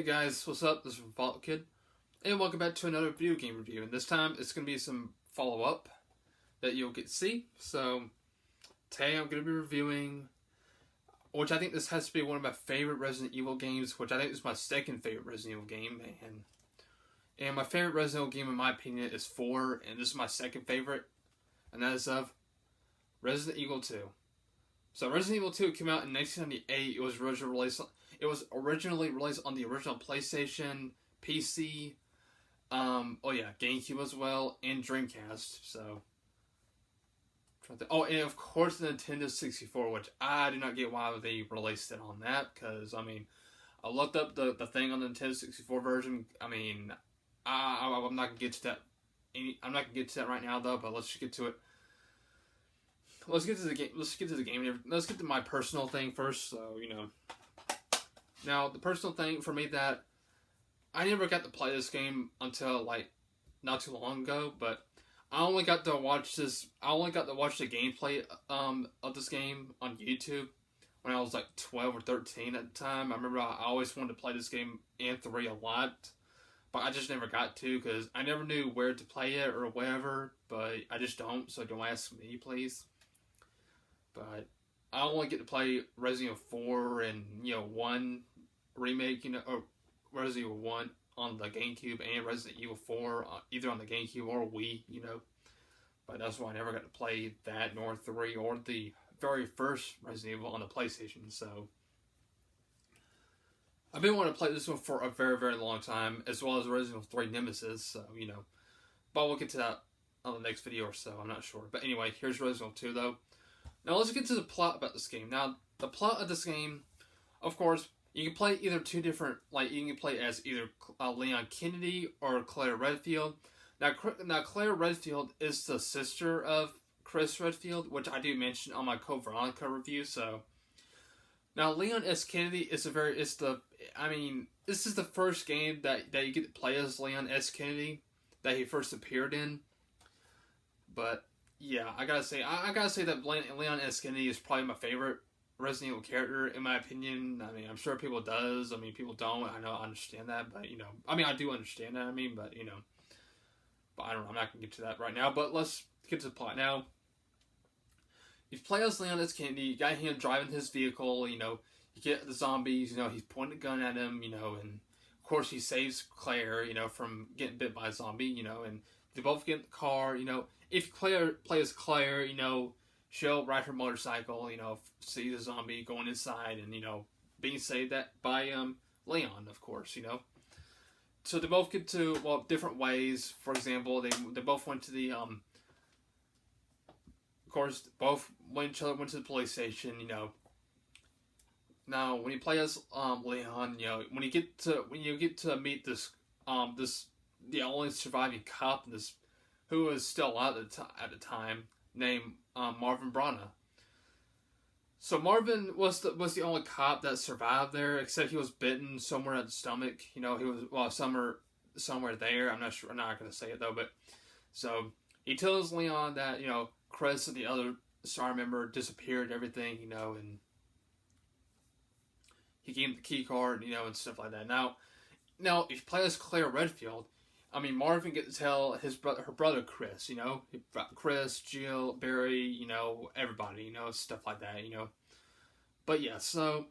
guys, what's up? This is Vault Kid, and welcome back to another video game review. And this time, it's going to be some follow-up that you'll get to see. So, today I'm going to be reviewing, which I think this has to be one of my favorite Resident Evil games, which I think is my second favorite Resident Evil game. And my favorite Resident Evil game, in my opinion, is 4, and this is my second favorite, and that is of Resident Evil 2. So, Resident Evil 2 came out in 1998. It was originally released on the original PlayStation, PC, GameCube as well, and Dreamcast. So, and of course the Nintendo 64, which I do not get why they released it on that. Because I looked up the thing on the Nintendo 64 version. I'm not gonna get to that. I'm not gonna get to that right now though. But let's just get to it. Let's get to the game. Let's get to my personal thing first. So Now, the personal thing for me that I never got to play this game until not too long ago, but I only got to watch the gameplay of this game on YouTube when I was 12 or 13 at the time. I remember I always wanted to play this game and 3 a lot, but I just never got to because I never knew where to play it or whatever, but I just don't, so don't ask me, please. But I only get to play Resident Evil 4 and 1 remake, or Resident Evil 1 on the GameCube and Resident Evil 4 either on the GameCube or Wii, But that's why I never got to play that, nor 3, or the very first Resident Evil on the PlayStation. So I've been wanting to play this one for a very, very long time, as well as Resident Evil 3 Nemesis. So but we'll get to that on the next video or so. I'm not sure. But anyway, here's Resident Evil 2 though. Now let's get to the plot about this game. Now the plot of this game, of course, you can play either two different, you can play as either Leon Kennedy or Claire Redfield. Now Claire Redfield is the sister of Chris Redfield, which I do mention on my Code Veronica review. So now Leon S. Kennedy is this is the first game that you get to play as Leon S. Kennedy that he first appeared in. But yeah, I gotta say that Leon S. Kennedy is probably my favorite Resident Evil character, in my opinion. I'm sure people does. People don't. I understand that, but I do understand that. But but I don't know. I'm not gonna get to that right now. But let's get to the plot now. You play as Leon S. Kennedy. You got him driving his vehicle. You get the zombies. He's pointing a gun at him. And of course he saves Claire. From getting bit by a zombie. And they both get in the car. If Claire plays Claire, she'll ride her motorcycle, see the zombie going inside and, being saved by Leon, of course, So they both get to, different ways. For example, they both went to the, of course, both went to the police station, Now, when you play as Leon, when you get to meet this, the only surviving cop, who is still alive at the time, named Marvin Brana. So Marvin was the only cop that survived there, except he was bitten somewhere at the stomach. He was somewhere there. I'm not sure. I'm not going to say it though. But so he tells Leon that Chris and the other STAR member disappeared, and everything, and he gave him the key card, and stuff like that. Now if you play as Claire Redfield, Marvin gets to tell her brother Chris, Chris, Jill, Barry, everybody, stuff like that, But yeah, so,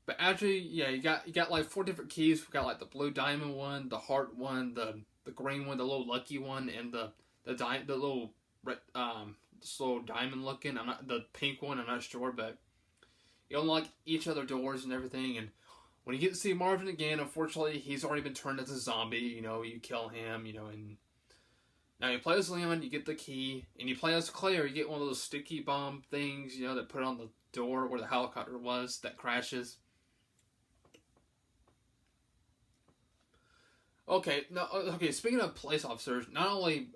but actually, yeah, you got 4 different keys. We got the blue diamond one, the heart one, the green one, the little lucky one, and the little red, this little diamond looking. The pink one. I'm not sure, but you unlock each other doors and everything, and when you get to see Marvin again, unfortunately, he's already been turned into a zombie. You kill him, and now you play as Leon, you get the key, and you play as Claire, you get one of those sticky bomb things, that put on the door where the helicopter was that crashes. Okay, speaking of police officers, not only,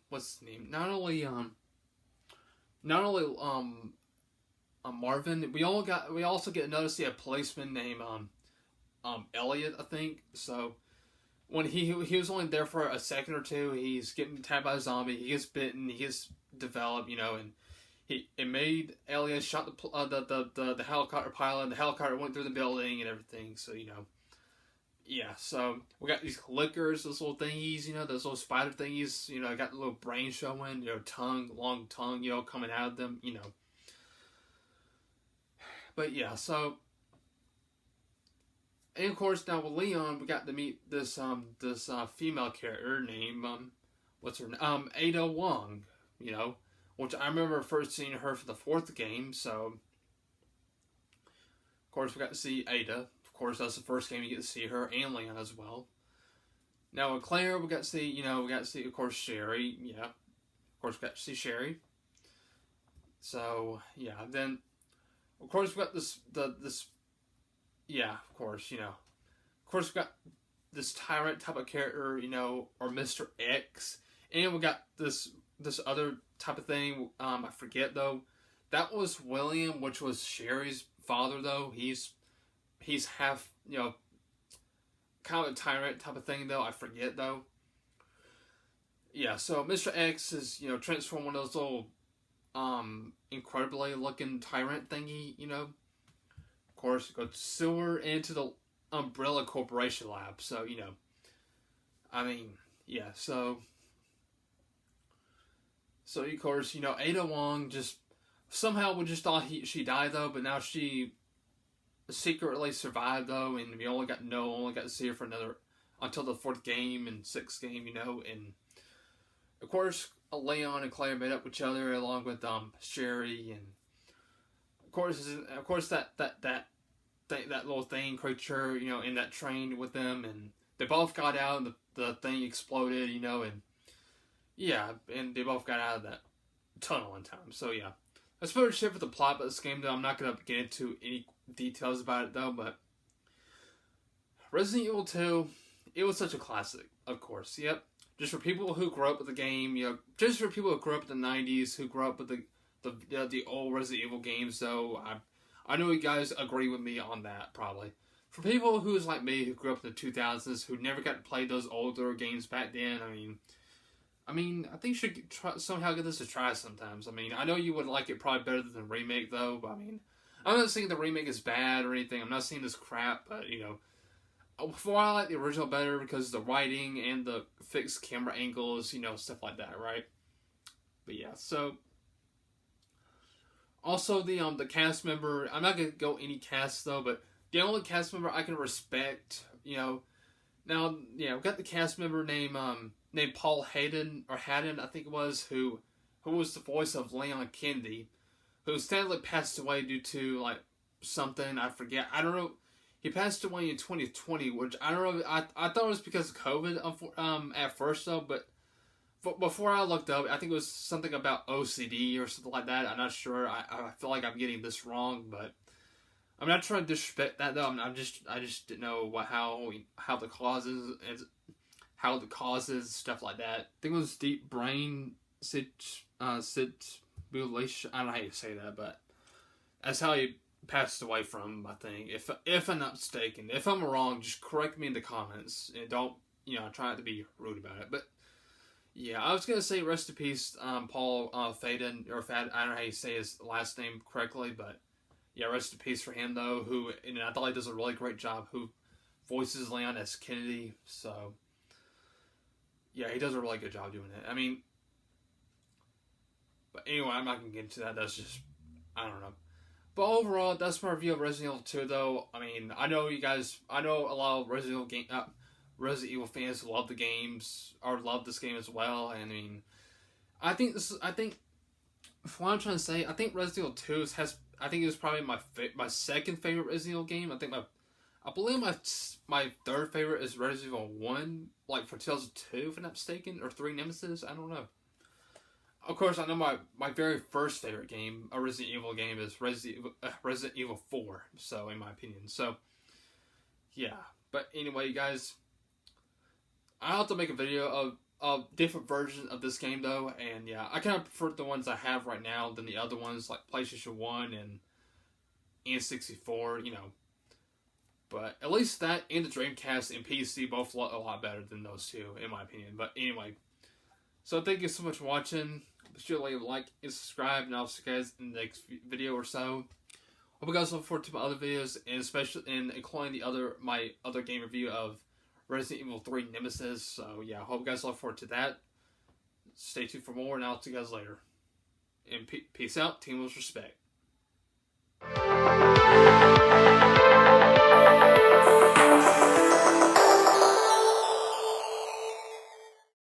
what's his name? Not only Marvin, we also get to notice a policeman named Elliot, I think. So when he was only there for a second or two, he's getting tapped by a zombie, he gets bitten, he gets developed, and it made aliens shot the helicopter pilot. And the helicopter went through the building and everything. So yeah. So we got these clickers, those little thingies, those little spider thingies. I got the little brain showing, tongue, long tongue, coming out of them, But yeah, so. And of course, now with Leon, we got to meet this female character named what's her name? Ada Wong, which I remember first seeing her for the 4th game. So of course we got to see Ada. Of course, that's the first game you get to see her and Leon as well. Now with Claire, we got to see of course Sherry. Yeah, of course we got to see Sherry. So yeah, then of course we got this. Yeah, of course, Of course, we got this tyrant type of character, or Mr. X. And we got this other type of thing, I forget, though. That was William, which was Sherry's father, though. He's half, kind of a tyrant type of thing, though. I forget, though. Yeah, so Mr. X is, transformed one of those little, incredibly looking tyrant thingy, Of course, go sewer into the Umbrella Corporation lab. So, yeah, so of course, Ada Wong just, somehow we just thought she died, though, but now she secretly survived, though, and we only got to see her for until the 4th game and 6th game, and of course, Leon and Claire made up with each other, along with, Sherry, and of course, that little thing creature, in that train with them, and they both got out, and the thing exploded, and yeah, and they both got out of that tunnel in time. So yeah, that's pretty much it for the plot of this game, though. I'm not gonna get into any details about it, though. But Resident Evil 2, it was such a classic, of course. Yep, just for people who grew up with the game, just for people who grew up in the '90s, who grew up with the old Resident Evil games, though. I know you guys agree with me on that, probably. For people who's like me, who grew up in the 2000s, who never got to play those older games back then, I think you should somehow give this a try sometimes. I know you would like it probably better than the remake, though, but I'm not saying the remake is bad or anything. I'm not saying this crap, but, before I like the original better because of the writing and the fixed camera angles, stuff like that, right? But yeah, so... Also, the cast member, I'm not going to go any cast, though, but the only cast member I can respect, now, we've got the cast member named Paul Haddon, I think it was, who was the voice of Leon Kennedy, who sadly passed away due to, something, I forget, I don't know, he passed away in 2020, which, I don't know, I thought it was because of COVID, at first, though, but before I looked up, I think it was something about OCD or something like that. I'm not sure. I feel like I'm getting this wrong, but I'm not trying to disrespect that, though. I just didn't know how the causes stuff like that. I think it was deep brain simulation. I don't know how you say that, but that's how he passed away from. I think if I'm not mistaken, if I'm wrong, just correct me in the comments and don't try not to be rude about it, but. Yeah, I was going to say rest in peace, Paul Faden, or Fad, I don't know how you say his last name correctly, but yeah, rest in peace for him, though, and I thought he does a really great job, who voices Leon S. Kennedy, so, yeah, he does a really good job doing it. But anyway, I'm not going to get into that, that's just, I don't know. But overall, that's my review of Resident Evil 2, though. I know a lot of Resident Evil fans love the games, or love this game as well, and I think what I'm trying to say, I think Resident Evil 2 I think it was probably my second favorite Resident Evil game. I believe my third favorite is Resident Evil 1, for 2002, if I'm not mistaken, or 3 Nemesis, I don't know. Of course, I know my very first favorite game, a Resident Evil game, is Resident Evil 4, so, in my opinion, so, yeah, but anyway, you guys, I'll have to make a video of different versions of this game, though, and yeah, I kind of prefer the ones I have right now than the other ones, like PlayStation 1 and N64, but at least that and the Dreamcast and PC both look a lot better than those two, in my opinion, but anyway, so thank you so much for watching. Be sure to leave a like and subscribe, and I'll see you guys in the next video or so. Hope you guys look forward to my other videos, and especially including my other game review of Resident Evil 3 Nemesis. So yeah, hope you guys look forward to that. Stay tuned for more, and I'll see you guys later. And peace out. Team with respect.